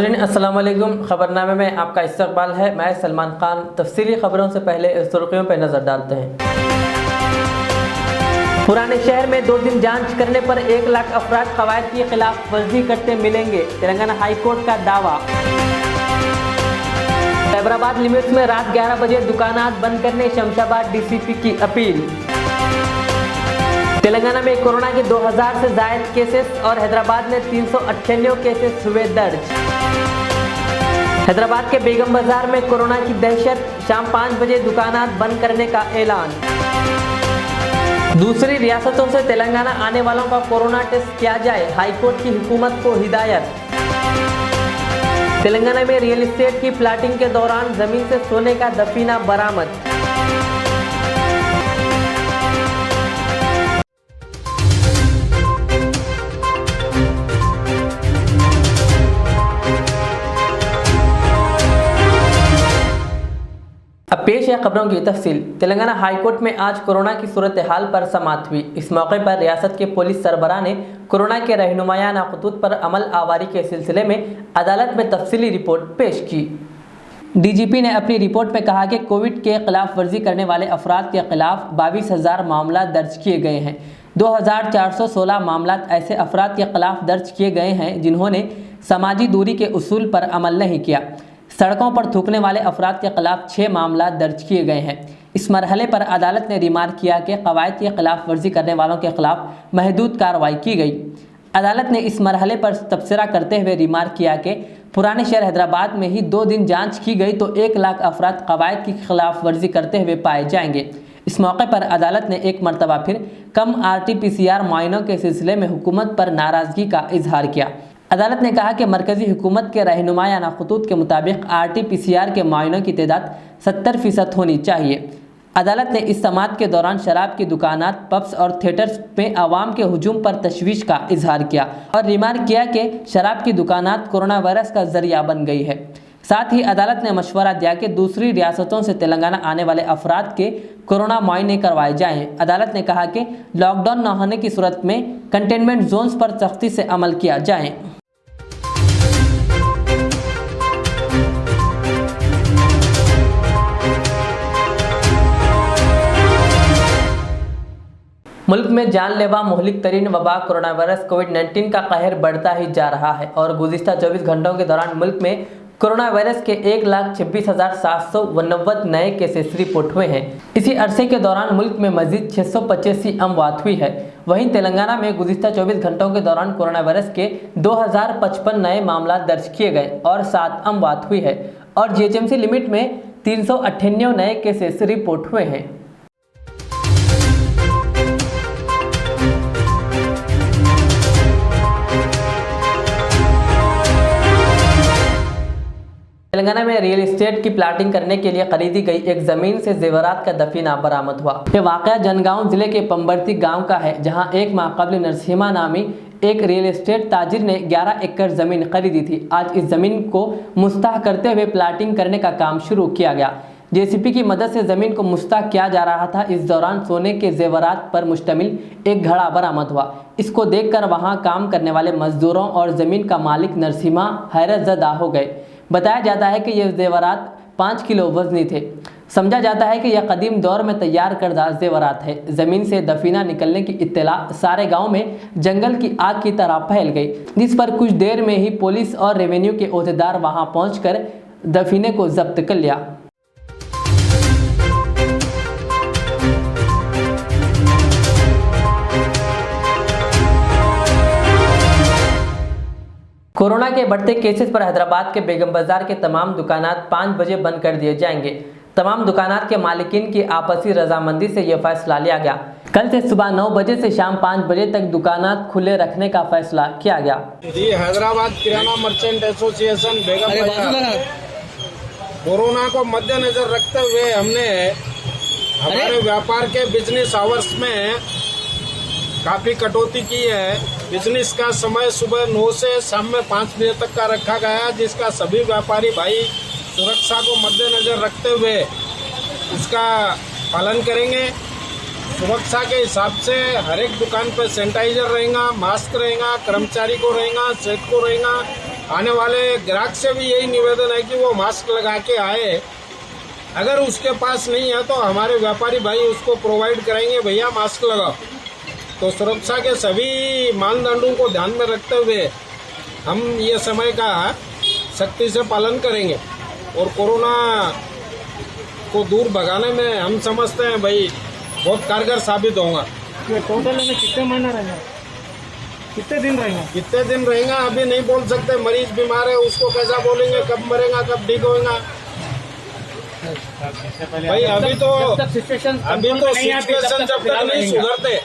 नाज़रीन अस्सलाम वालेकुम। खबरनामे में आपका इस्तकबाल है। मैं सलमान खान। तफसीली खबरों से पहले सुर्खियों पर नज़र डालते हैं। पुराने शहर में 2 दिन जांच करने पर 1 लाख अफराद कवायद की खिलाफ वर्जी करते मिलेंगे, तेलंगाना हाई कोर्ट का दावा। हैदराबाद लिमिट्स में रात 11 बजे दुकानात बंद करने शमशाबाद डीसीपी की अपील। तेलंगाना में कोरोना के 2000 से ज़ायद केसेस और हैदराबाद में 398 केसेस हुए दर्ज। हैदराबाद के बेगम बाजार में कोरोना की दहशत, शाम 5 बजे दुकानात बंद करने का ऐलान। दूसरी रियासतों से तेलंगाना आने वालों का कोरोना टेस्ट किया जाए, हाईकोर्ट की हुकूमत को हिदायत। तेलंगाना में रियल एस्टेट की प्लाटिंग के दौरान जमीन से सोने का दफीना बरामद। अब पेश है खबरों की तफसील। तेलंगाना हाईकोर्ट में आज कोरोना की सूरत हाल पर समाअत हुई। इस मौके पर रियासत के पुलिस सरबराह ने कोरोना के रहनुमायाना खतूत पर अमल आवारी के सिलसिले में अदालत में तफसीली रिपोर्ट पेश की। डीजीपी ने अपनी रिपोर्ट में कहा कि कोविड के खिलाफ वर्जी करने वाले अफराद के खिलाफ 22,000 मामला दर्ज किए गए हैं। 2,416 मामला ऐसे अफराद के खिलाफ दर्ज किए गए हैं जिन्होंने समाजी दूरी के उसूल पर अमल नहीं किया। सड़कों पर थूकने वाले अफराद के खिलाफ 6 मामला दर्ज किए गए हैं। इस मरहले पर अदालत ने रिमार्क किया कि कवायद की खिलाफ वर्जी करने वालों के खिलाफ महदूद कार्रवाई की गई। अदालत ने इस मरहले पर तबसरा करते हुए रिमार्क किया कि पुराने शहर हैदराबाद में ही 2 दिन जांच की गई तो 1 लाख अफराद कवायद की खिलाफ वर्जी करते हुए पाए जाएंगे। इस मौके पर अदालत ने एक मरतबा फिर कम RT-PCR मुआयनों के सिलसिले में हुकूमत पर नाराज़गी का इजहार किया। अदालत ने कहा कि मरकज़ी हुकूमत के रहनुमायाना खतूत के मुताबिक RT-PCR के मुआयनों की तादाद 70% होनी चाहिए। अदालत ने इस समाअत के दौरान शराब की दुकानात, पब्स और थिएटर्स में आवाम के हुजूम पर तशवीश का इजहार किया और रिमार्क किया कि शराब की दुकानात कोरोना वायरस का जरिया बन गई है। साथ ही अदालत ने मशवरा दिया कि दूसरी रियासतों से तेलंगाना आने वाले अफराद के कोरोना मुआयने करवाए जाएं। अदालत ने कहा कि लॉकडाउन न होने की सूरत में कंटेनमेंट जोन्स पर सख्ती से अमल किया जाए। मुल्क में जानलेवा मुहलिक तरीन वबा कोरोना वायरस कोविड-19 का कहर बढ़ता ही जा रहा है और गुज़िश्ता 24 घंटों के दौरान मुल्क में कोरोना वायरस के 1,26,789 नए केसेस रिपोर्ट हुए हैं। इसी अरसे के दौरान मुल्क में मजीद 685 अमवात हुई है। वहीं तेलंगाना में गुज़िश्ता 24 घंटों के दौरान कोरोना वायरस के 2,055 नए मामला दर्ज किए गए और 7 अमवात हुई है और GHMC लिमिट में 398 नए केसेस रिपोर्ट हुए हैं। तेलंगाना में रियल एस्टेट की प्लाटिंग करने के लिए खरीदी गई एक जमीन से जेवरात का दफीना बरामद हुआ। ये वाकया जनगांव जिले के पंबरती गांव का है, जहां एक माह कबल नरसिम्हा नामी एक रियल एस्टेट ताजिर ने 11 एकड़ जमीन खरीदी थी। आज इस जमीन को मुस्तह करते हुए प्लाटिंग करने का काम शुरू किया गया। JCB की मदद से जमीन को मुस्तह किया जा रहा था। इस दौरान सोने के जेवरात पर मुश्तमिल एक घड़ा बरामद हुआ। इसको देखकर वहां काम करने वाले मजदूरों और जमीन का मालिक नरसिम्हा हैरत ज़दा हो गए। बताया जाता है कि ये जेवरात 5 किलो वजनी थे। समझा जाता है कि यह कदीम दौर में तैयार करदा जेवरात है। ज़मीन से दफीना निकलने की इत्तला सारे गांव में जंगल की आग की तरह फैल गई, जिस पर कुछ देर में ही पुलिस और रेवेन्यू के ओहदेदार वहां पहुंचकर दफीने को जब्त कर लिया। कोरोना के बढ़ते केसेस पर हैदराबाद के बेगम बाजार के तमाम दुकानात 5 बजे बंद कर दिए जाएंगे। तमाम दुकानात के मालिकीन की आपसी रजामंदी से यह फैसला लिया गया। कल से सुबह 9 बजे से शाम 5 बजे तक दुकानात खुले रखने का फैसला किया गया। हैदराबाद किराना मर्चेंट एसोसिएशन बेगम बाजार कोरोना को मद्देनजर रखते हुए हमने हमारे व्यापार के बिजनेस आवर्स में काफी कटौती की है। बिजनेस का समय सुबह 9 से शाम में 5 बजे तक का रखा गया, जिसका सभी व्यापारी भाई सुरक्षा को मद्देनजर रखते हुए उसका पालन करेंगे। सुरक्षा के हिसाब से हर एक दुकान पर सैनिटाइजर रहेगा, मास्क रहेगा, कर्मचारी को रहेगा, सेठ को रहेगा, आने वाले ग्राहक से भी यही निवेदन है कि वो मास्क लगा के आए। अगर उसके पास नहीं है तो हमारे व्यापारी भाई उसको प्रोवाइड करेंगे, भैया मास्क लगाओ। तो सुरक्षा के सभी मानदंडों को ध्यान में रखते हुए हम ये समय का सख्ती से पालन करेंगे और कोरोना को दूर भगाने में हम समझते हैं भाई बहुत कारगर साबित होगा। टोटल में कितने महीना रहेगा, कितने दिन रहेगा? कितने दिन रहेगा अभी नहीं बोल सकते। मरीज बीमार है, उसको कैसा बोलेंगे कब मरेगा कब ठीक होगा। भाई अभी तो सिचुएशन जब तक नहीं सुधरते,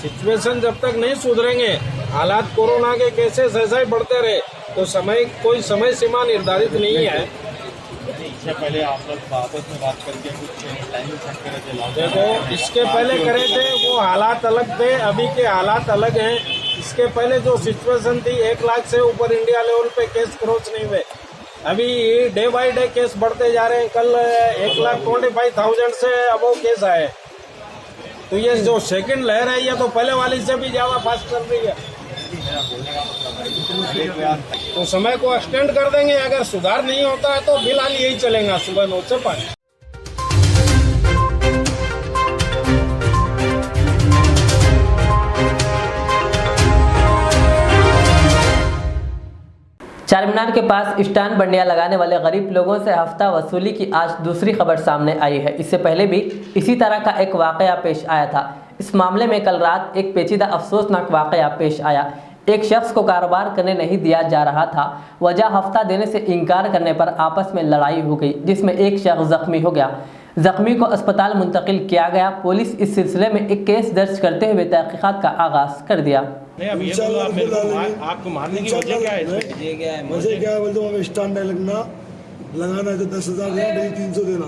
सिचुएशन जब तक नहीं सुधरेंगे, हालात कोरोना के केसेस ऐसा ही बढ़ते रहे तो कोई समय सीमा निर्धारित नहीं है। इससे पहले आप लोग आपस में बात करके कुछ टाइम सेट करे थे? देखो इसके पहले करे थे वो हालात अलग थे, अभी के हालात अलग हैं। इसके पहले जो सिचुएशन थी 1 लाख से ऊपर इंडिया लेवल पे केस क्रॉस नहीं हुए। अभी डे बाय डे केस बढ़ते जा रहे हैं। कल 1,25,000 से अबव केस आए। तो ये जो सेकंड लहर है ये तो पहले वाली से भी ज़्यादा फास्ट चल रही है। तो समय को एक्सटेंड कर देंगे। अगर सुधार नहीं होता है तो फिलहाल यही चलेगा सुबह 9 से 5। चारमीनार के पास स्टैंड बंडियां लगाने वाले गरीब लोगों से हफ्ता वसूली की आज दूसरी खबर सामने आई है। इससे पहले भी इसी तरह का एक वाकया पेश आया था। इस मामले में कल रात एक पेचीदा अफसोसनाक वाकया पेश आया। एक शख्स को कारोबार करने नहीं दिया जा रहा था। वजह हफ्ता देने से इनकार करने पर आपस में लड़ाई हो गई, जिसमें एक शख्स जख्मी हो गया। जख्मी को अस्पताल मुंतकिल किया गया। पुलिस इस सिलसिले में एक केस दर्ज करते हुए तहकीकात का आगाज कर दिया। नहीं अब ये बोलो आप मेरे को आपको मारने की वजह क्या है? ये क्या है? मुझे क्या है बोलते हमें स्टैंड लगाना है तो 10,000 देना, नहीं 300 देना।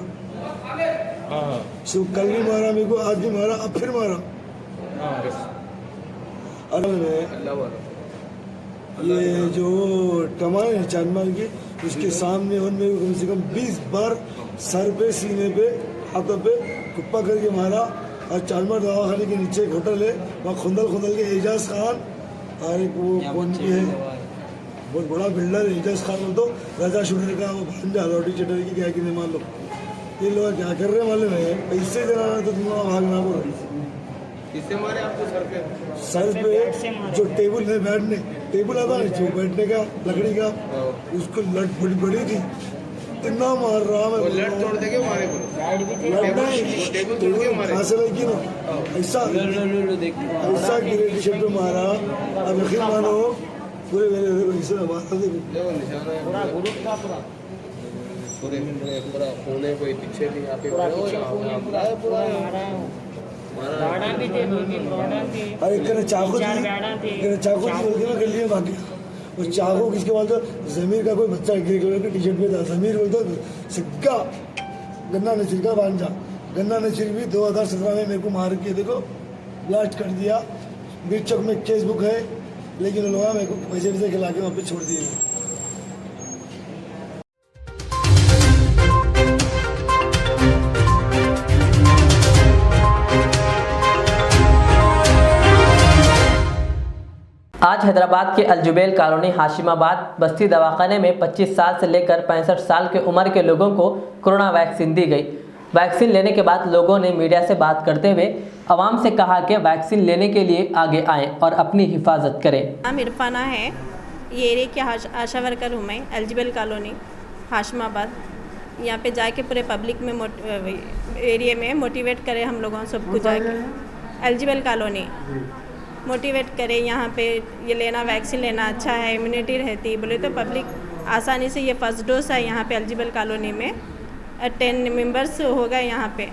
कल भी मारा मेरे को, आज भी मारा, अब फिर मारा। ये जो कमान है चारमीनार की, उसके सामने और मेरे को कम से कम 20 बार सर पे, सीने पे, हाथों पे कुप्पा करके मारा। और चारमीनार दवाखाने के नीचे एक होटल है, वहाँ खुंदल के एजाज खान और एक वो कौन की है बहुत बड़ा बिल्डर है एजाज खान, तो राजा शूटर का वो भांजा लॉटरी चटर की क्या कि नहीं मान लो। ये लोग क्या कर रहे हैं मालूम है? पैसे देना तो तुम भागना बोलो। किससे मारे आपको सर पे? सर पे जो टेबल है बैठने, टेबल आता है जो बैठने का लकड़ी का, उसको लट बड़ी थी, इतना मार रहा मैं। लट तोड़ देके मारे बोलो। टेबल तोड़ के मारे ऐसा लगी ना, ऐसा गिरे टी शर्ट पे मारा। अब यकीन मानो पूरे मेरे ऐसे मारा पूरा होने कोई पीछे भी यहाँ पे अरे इतने चाकू बोलते ना गली में भाग गया। और चाकू किसके बोलते? जमीर का कोई बच्चा ग्रे कलर की टी शर्ट में था। जमीर बोलते सिक्का गन्ना नसीर का भांजा। गन्ना नसीर भी 2017 में मेरे को मार के देखो ब्लास्ट कर दिया। बीच चौक में केस बुक है, लेकिन लोग मेरे को पैसे खिला के वहाँ पे छोड़ दिए। आज हैदराबाद के अलजुबेल कॉलोनी हाशिमाबाद बस्ती दवाखाने में 25 साल से लेकर 65 साल के उम्र के लोगों को कोरोना वैक्सीन दी गई। वैक्सीन लेने के बाद लोगों ने मीडिया से बात करते हुए आवाम से कहा कि वैक्सीन लेने के लिए आगे आएं और अपनी हिफाजत करें। नाम इरफाना है, ये एरिया की आशा वर्कर हूँ मैं, अलजुबेल कॉलोनी हाशिमाबाद। यहाँ पे जाके पूरे पब्लिक में एरिया में मोटिवेट करें हम लोगों सबको, जाके अलजुबेल कॉलोनी मोटिवेट करें। यहाँ पे ये लेना, वैक्सीन लेना अच्छा है, इम्यूनिटी रहती है बोले तो पब्लिक आसानी से। ये फर्स्ट डोज है यहाँ पे अलजुबेल कॉलोनी में, 10 मेंबर्स हो गए यहाँ पे,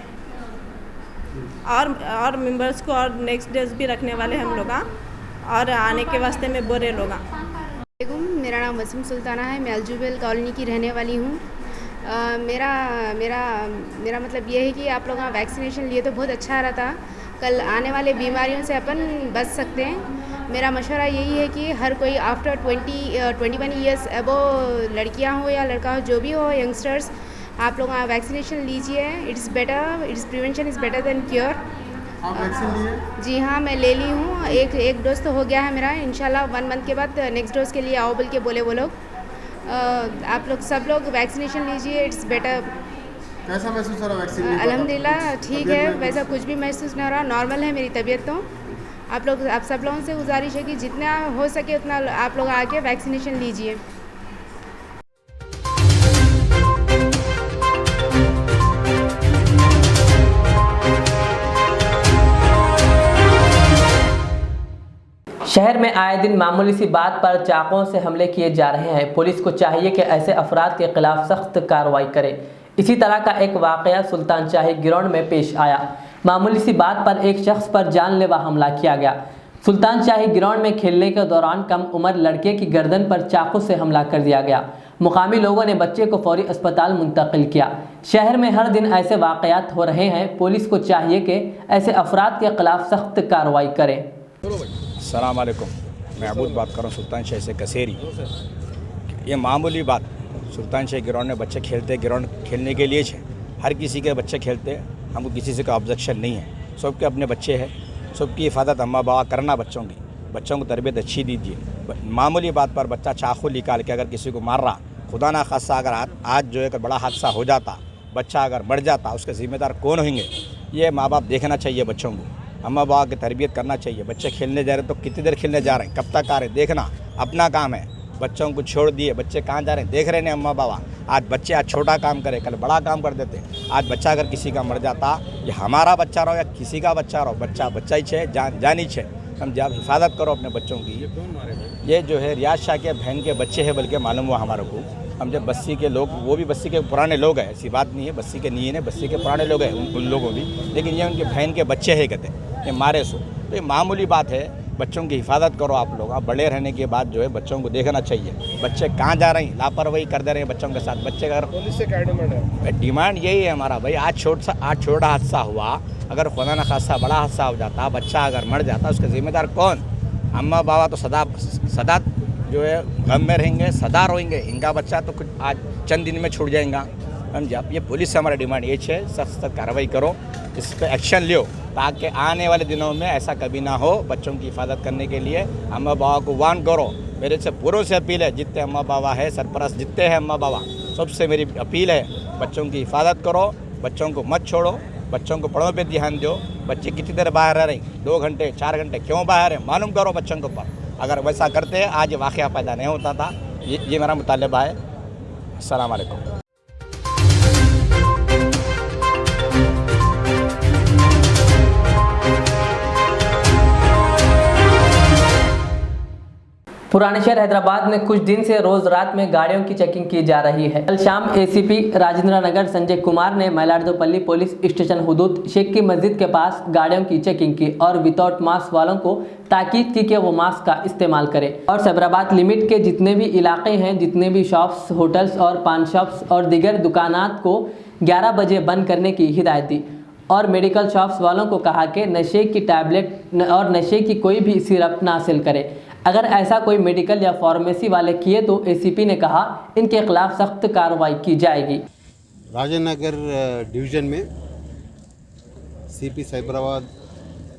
और मेंबर्स को और नेक्स्ट डोज भी रखने वाले हम लोग, और आने के वास्ते में बोरे लोग। मेरा नाम वसीम सुल्ताना है, मैं अलजुबेल कॉलोनी की रहने वाली हूँ। मेरा मेरा मेरा मतलब ये है कि आप लोग वैक्सीनेशन लिए तो बहुत अच्छा रहता। कल आने वाले बीमारियों से अपन बच सकते हैं। मेरा मशवरा यही है कि हर कोई आफ्टर 21 ईयर्स अबो, लड़कियां हो या लड़का हो, जो भी हो, यंगस्टर्स, आप लोग वैक्सीनेशन लीजिए। It's better, it's prevention is better than cure. आप वैक्सीन लिए? जी हाँ, मैं ले ली हूँ। एक डोज तो हो गया है मेरा। इंशाल्लाह 1 मंथ के बाद नेक्स्ट डोज के लिए आओ बोल के बोले वो लोग। आप लोग सब लोग वैक्सीनेशन लीजिए, इट्स बेटर। कैसा महसूस हो रहा वैक्सीन? अल्हम्दुलिल्लाह ठीक है, वैसा कुछ भी महसूस नहीं हो रहा, नॉर्मल है मेरी तबीयत तो। आप सब लोगों से गुजारिश है कि जितना हो सके उतना आप लोग आके वैक्सीनेशन लीजिए। शहर में आए दिन मामूली सी बात पर चाकुओं से हमले किए जा रहे हैं। पुलिस को चाहिए कि ऐसे अफराद के खिलाफ सख्त कार्रवाई करे। इसी तरह का एक वाकया सुल्तान शाही ग्राउंड में पेश आया। मामूली सी बात पर एक शख्स पर जानलेवा हमला किया गया। सुल्तान शाही ग्राउंड में खेलने के दौरान कम उम्र लड़के की गर्दन पर चाकू से हमला कर दिया गया। मुकामी लोगों ने बच्चे को फौरी अस्पताल मुंतकिल किया। शहर में हर दिन ऐसे वाकयात हो रहे हैं। पुलिस को चाहिए कि ऐसे अफराद के खिलाफ सख्त कार्रवाई करे। अस्सलाम वालेकुम, मैं अबूद बात कर रहा हूँ सुल्तान शाही से कसेरी। ये मामूली बात, सुल्तान शाही ग्राउंड में बच्चे खेलते, ग्राउंड खेलने के लिए है, हर किसी के बच्चे खेलते, हमको किसी से कोई ऑब्जेक्शन नहीं है। सबके अपने बच्चे हैं, सबकी हिफाजत अम्मा बाबा करना, बच्चों को तरबियत अच्छी दीजिए। मामूली बात पर बच्चा चाकू निकाल के अगर किसी को मार रहा, खुदा ना खासा अगर आज जो है बड़ा हादसा हो जाता, बच्चा अगर मर जाता, उसके ज़िम्मेदार कौन होंगे? ये माँ बाप देखना चाहिए बच्चों को, अम्मा बाबा की तरबियत करना चाहिए। बच्चे खेलने जा रहे हैं तो कितनी देर खेलने जा रहे हैं, कब तक आ रहे हैं, देखना अपना काम है। बच्चों को छोड़ दिए, बच्चे कहाँ जा रहे हैं देख रहे हैं अम्मा बाबा। आज छोटा काम करे, कल बड़ा काम कर देते। आज बच्चा अगर किसी का मर जाता, ये हमारा बच्चा रहो या किसी का बच्चा रहो, बच्चा ही छे, जानी छे। हम जब हिफाजत करो अपने बच्चों की। ये जो है रियाज शाह के बहन के बच्चे हैं, बल्कि मालूम हुआ हमारे को। हम जब बस्ती के लोग, वो भी बस्ती के पुराने लोग हैं, ऐसी बात नहीं है, बस्ती के नहीं है, बस्ती के पुराने लोग हैं उन लोगों भी, लेकिन ये उनके बहन के बच्चे हैं कहते हैं, ये मारे सो। तो ये मामूली बात है, बच्चों की हिफाजत करो आप लोग। आप बड़े रहने के बाद जो है बच्चों को देखना चाहिए, बच्चे कहाँ जा रहे हैं, लापरवाही कर दे रहे हैं बच्चों के साथ। बच्चे अगर पुलिस से क्या डिमांड है? डिमांड यही है हमारा भाई, आज छोटा हादसा हुआ, अगर खुदा न खासा बड़ा हादसा हो जाता, बच्चा अगर मर जाता, उसका जिम्मेदार कौन? अम्मा बाबा तो सदा जो है गम में रहेंगे, सदा रोएंगे। इनका बच्चा तो कुछ आज चंद दिन में छूट जाएगा। हम जब ये पुलिस से हमारा डिमांड ये है, सख्त कार्रवाई करो, इस पर एक्शन लियो, ताकि आने वाले दिनों में ऐसा कभी ना हो। बच्चों की हिफाजत करने के लिए अम्मा बाबा को वार्न करो। मेरे से पूरों से अपील है, जितने अम्मा बाबा है, सरपरस्त जितने हैं अम्मा बाबा, सबसे मेरी अपील है, बच्चों की हिफाजत करो, बच्चों को मत छोड़ो, बच्चों को पढ़ो पे ध्यान दो। बच्चे कितनी देर बाहर रह रहे हैं, 2 घंटे 4 घंटे क्यों बाहर है, मालूम करो बच्चों को ऊपर। अगर वैसा करते आज वाक़या पैदा नहीं होता था। ये मेरा मुतालबा है। अस्सलाम वालेकुम। पुराने शहर हैदराबाद में कुछ दिन से रोज रात में गाड़ियों की चेकिंग की जा रही है। कल शाम एसीपी राजेंद्र नगर संजय कुमार ने मलारदोपल्ली पुलिस स्टेशन हुदूद शेख की मस्जिद के पास गाड़ियों की चेकिंग की और विदाउट मास्क वालों को ताकीद की कि वो मास्क का इस्तेमाल करें और सैबराबाद लिमिट के जितने भी इलाके हैं, जितने भी शॉप्स, होटल्स और पान शॉप्स और दीगर दुकानात को 11 बजे बंद करने की हिदायत दी और मेडिकल शॉप्स वालों को कहा कि नशे की टैबलेट और नशे की कोई भी सिरप ना हासिल करें। अगर ऐसा कोई मेडिकल या फार्मेसी वाले किए तो एसीपी ने कहा इनके खिलाफ सख्त कार्रवाई की जाएगी। राजेंद्र नगर डिवीज़न में सीपी सैबराबाद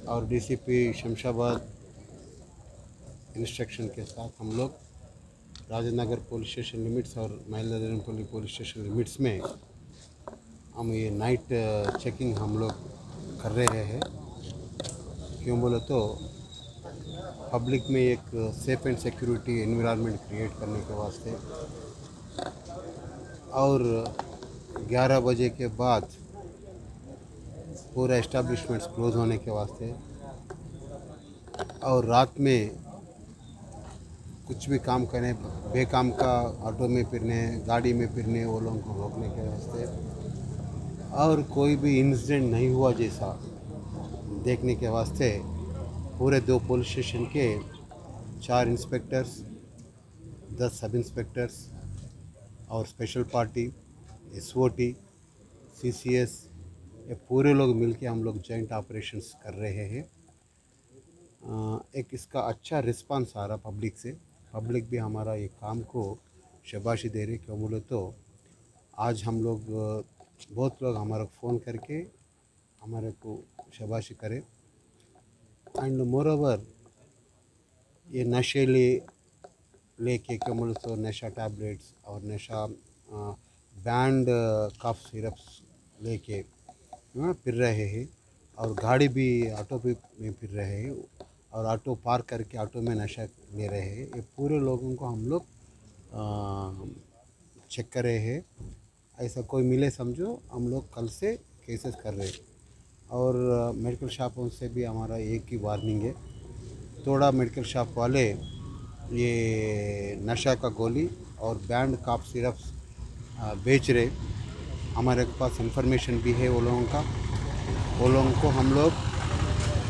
और डीसीपी शमशाबाद इंस्ट्रक्शन के साथ हम लोग Rajendra Nagar police station limits और मलारदोपल्ली पुलिस स्टेशन लिमिट्स में हम ये नाइट चेकिंग हम लोग कर रहे हैं। क्यों बोले तो पब्लिक में एक safe and security environment create करने के वास्ते और 11 बजे के बाद पूरा एस्टेब्लिशमेंट्स क्लोज होने के वास्ते और रात में कुछ भी काम करने, बेकाम का ऑटो में फिरने, गाड़ी में फिरने, वो लोगों को रोकने के वास्ते और कोई भी इंसिडेंट नहीं हुआ जैसा देखने के वास्ते पूरे 2 पुलिस स्टेशन के 4 इंस्पेक्टर्स, 10 सब इंस्पेक्टर्स और स्पेशल पार्टी, SOT, CCS, ये पूरे लोग मिलके हम लोग जॉइंट ऑपरेशंस कर रहे हैं। एक इसका अच्छा रिस्पांस आ रहा पब्लिक से। पब्लिक भी हमारा ये काम को शाबाशी दे रहे। क्यों बोले तो आज हम लोग बहुत लोग हमारा फ़ोन करके हमारे को शाबाशी करे। एंड मोर ओवर ये नशे लेके कमल तो नशा टैबलेट्स और नशा बैंड कफ सिरप्स लेके फिर रहे हैं और गाड़ी भी ऑटो पे में फिर रहे हैं और ऑटो पार्क करके ऑटो में नशा ले रहे हैं। ये पूरे लोगों को हम लोग चेक कर रहे हैं। ऐसा कोई मिले समझो हम लोग कल से केसेस कर रहे हैं। और मेडिकल शॉपों से भी हमारा एक ही वार्निंग है, थोड़ा मेडिकल शॉप वाले ये नशा का गोली और बैंड कफ सिरप्स बेच रहे। हमारे पास इंफॉर्मेशन भी है वो लोगों को हम लोग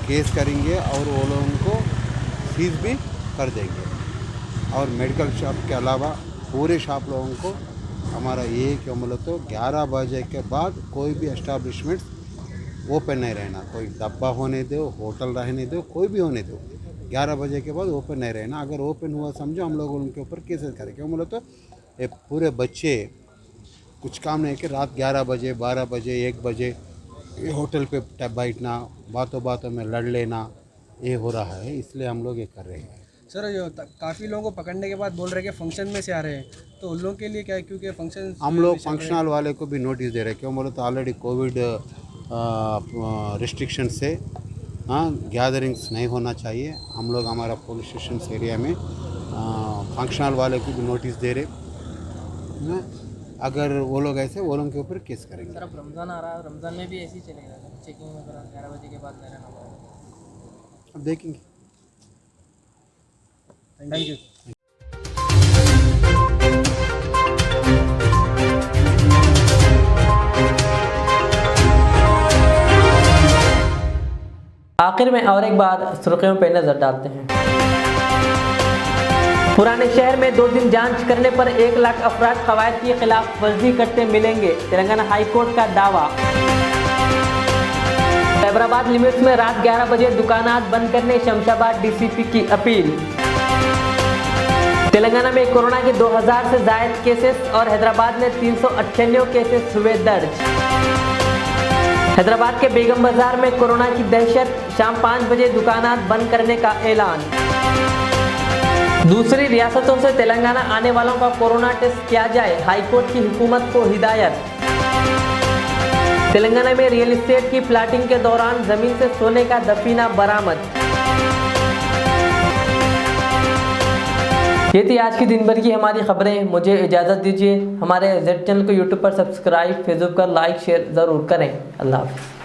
केस करेंगे और वो लोगों को सीज भी कर देंगे। और मेडिकल शॉप के अलावा पूरे शॉप लोगों को हमारा ये क्या बोलो तो 11 बजे के बाद कोई भी एस्टैब्लिशमेंट ओपन नहीं रहना। कोई डब्बा होने दो, होटल रहने दो, कोई भी होने दो, 11 बजे के बाद ओपन नहीं रहना। अगर ओपन हुआ समझो हम लोग उनके ऊपर केसेस करें। क्यों बोलो तो ये पूरे बच्चे कुछ काम नहीं कि रात 11 बजे 12 बजे 1 बजे ये होटल पे बैठना, बातों में लड़ लेना, ये हो रहा है। इसलिए हम लोग ये कर रहे हैं। सर जो काफ़ी लोगों को पकड़ने के बाद बोल रहे हैं कि फंक्शन में से आ रहे हैं, तो उन लोगों के लिए क्या है? क्योंकि फंक्शन हम लोग फंक्शनल वाले को भी नोटिस दे रहे हैं। क्यों बोलो तो ऑलरेडी कोविड रिस्ट्रिक्शन से गैदरिंग्स नहीं होना चाहिए। हम लोग हमारा पुलिस स्टेशन एरिया में फंक्शनल वाले को भी नोटिस दे रहे। अगर वो लोग ऐसे वो लोगों के ऊपर केस करेंगे। सर अब रमज़ान आ रहा है, रमज़ान में भी ऐसे ही चलेगा चेकिंग वगैरह 11 बजे के बाद नहीं रहना पड़ेगा? अब देखेंगे। Thank you. आखिर में और एक बार सुर्खियों पर नजर डालते हैं। पुराने शहर में 2 दिन जांच करने पर 1 लाख अफराद कवायद की खिलाफ वर्जी करते मिलेंगे, तेलंगाना हाई कोर्ट का दावा। हैदराबाद लिमिट्स में रात 11 बजे दुकानात बंद करने शमशाबाद डीसीपी की अपील। तेलंगाना में कोरोना के 2000 से जायद केसेस और हैदराबाद में 398 केसेस हुए दर्ज। हैदराबाद के बेगम बाजार में कोरोना की दहशत, शाम 5 बजे दुकानात बंद करने का ऐलान। दूसरी रियासतों से तेलंगाना आने वालों का कोरोना टेस्ट किया जाए, हाईकोर्ट की हुकूमत को हिदायत। तेलंगाना में रियल एस्टेट की प्लाटिंग के दौरान जमीन से सोने का दफीना बरामद। ये थी आज की दिन भर की हमारी खबरें। मुझे इजाज़त दीजिए। हमारे जेड चैनल को यूट्यूब पर सब्सक्राइब, फेसबुक पर लाइक शेयर ज़रूर करें। अल्लाह हाफ़िज़।